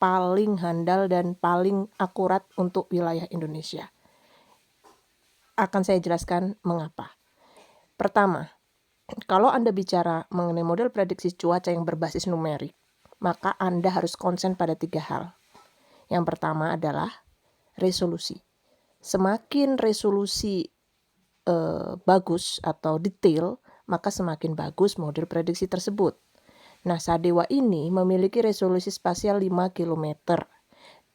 paling handal dan paling akurat untuk wilayah Indonesia. Akan saya jelaskan mengapa. Pertama, kalau Anda bicara mengenai model prediksi cuaca yang berbasis numerik, maka Anda harus konsen pada 3 hal. Yang pertama adalah resolusi. Semakin resolusi bagus atau detail, maka semakin bagus model prediksi tersebut. Nah, Sadewa ini memiliki resolusi spasial 5 km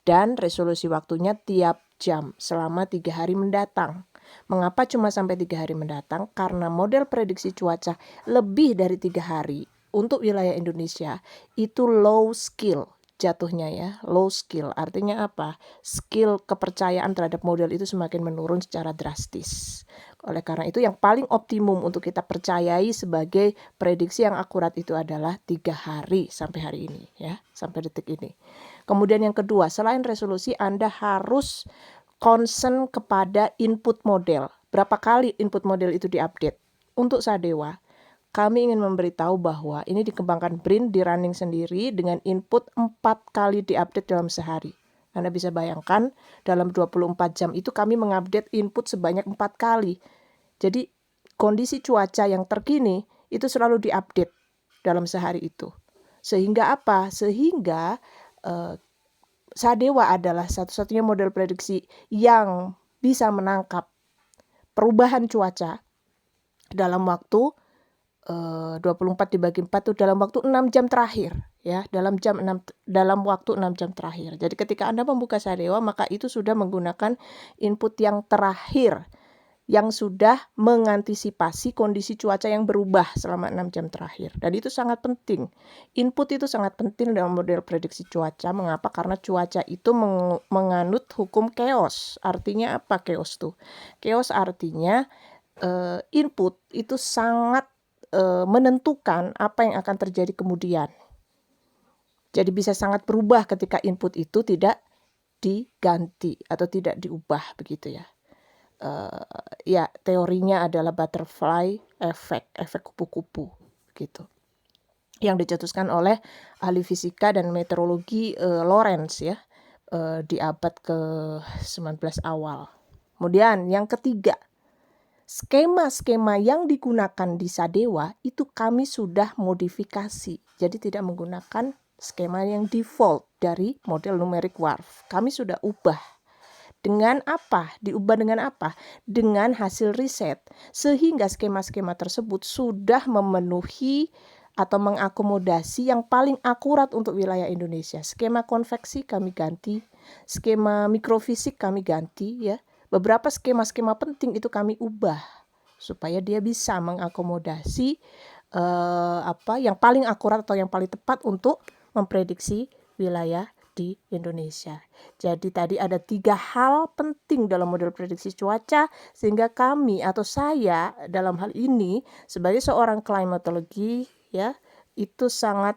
dan resolusi waktunya tiap jam selama 3 hari mendatang. Mengapa cuma sampai 3 hari mendatang? Karena model prediksi cuaca lebih dari 3 hari untuk wilayah Indonesia itu low skill jatuhnya ya, low skill. Artinya apa? Skill kepercayaan terhadap model itu semakin menurun secara drastis. Oleh karena itu yang paling optimum untuk kita percayai sebagai prediksi yang akurat itu adalah 3 hari sampai hari ini ya, sampai detik ini. Kemudian yang kedua, selain resolusi Anda harus concern kepada input model. Berapa kali input model itu diupdate? Untuk Sadewa, kami ingin memberitahu bahwa ini dikembangkan BRIN di running sendiri dengan input 4 kali diupdate dalam sehari. Anda bisa bayangkan dalam 24 jam itu kami mengupdate input sebanyak 4 kali. Jadi kondisi cuaca yang terkini itu selalu diupdate dalam sehari itu. Sehingga apa? Sehingga Sadewa adalah satu-satunya model prediksi yang bisa menangkap perubahan cuaca dalam waktu 24 dibagi 4 itu dalam waktu 6 jam terakhir ya, dalam waktu 6 jam terakhir. Jadi ketika Anda membuka Sadewa maka itu sudah menggunakan input yang terakhir yang sudah mengantisipasi kondisi cuaca yang berubah selama 6 jam terakhir. Dan itu sangat penting. Input itu sangat penting dalam model prediksi cuaca. Mengapa? Karena cuaca itu menganut hukum chaos. Artinya apa chaos tuh? Chaos artinya input itu sangat menentukan apa yang akan terjadi kemudian. Jadi bisa sangat berubah ketika input itu tidak diganti atau tidak diubah begitu ya. Ya teorinya adalah butterfly efek kupu-kupu gitu. Yang dicetuskan oleh ahli fisika dan meteorologi Lorentz ya di abad ke-19 awal. Kemudian yang ketiga, skema-skema yang digunakan di Sadewa itu kami sudah modifikasi. Jadi tidak menggunakan skema yang default dari model numeric WRF. Kami sudah ubah. Dengan apa? Diubah dengan apa? Dengan hasil riset. Sehingga skema-skema tersebut sudah memenuhi atau mengakomodasi yang paling akurat untuk wilayah Indonesia. Skema konveksi kami ganti, skema mikrofisik kami ganti ya. Beberapa skema-skema penting itu kami ubah supaya dia bisa mengakomodasi yang paling akurat atau yang paling tepat untuk memprediksi wilayah di Indonesia. Jadi tadi ada 3 hal penting dalam model prediksi cuaca sehingga kami atau saya dalam hal ini sebagai seorang klimatologi ya itu sangat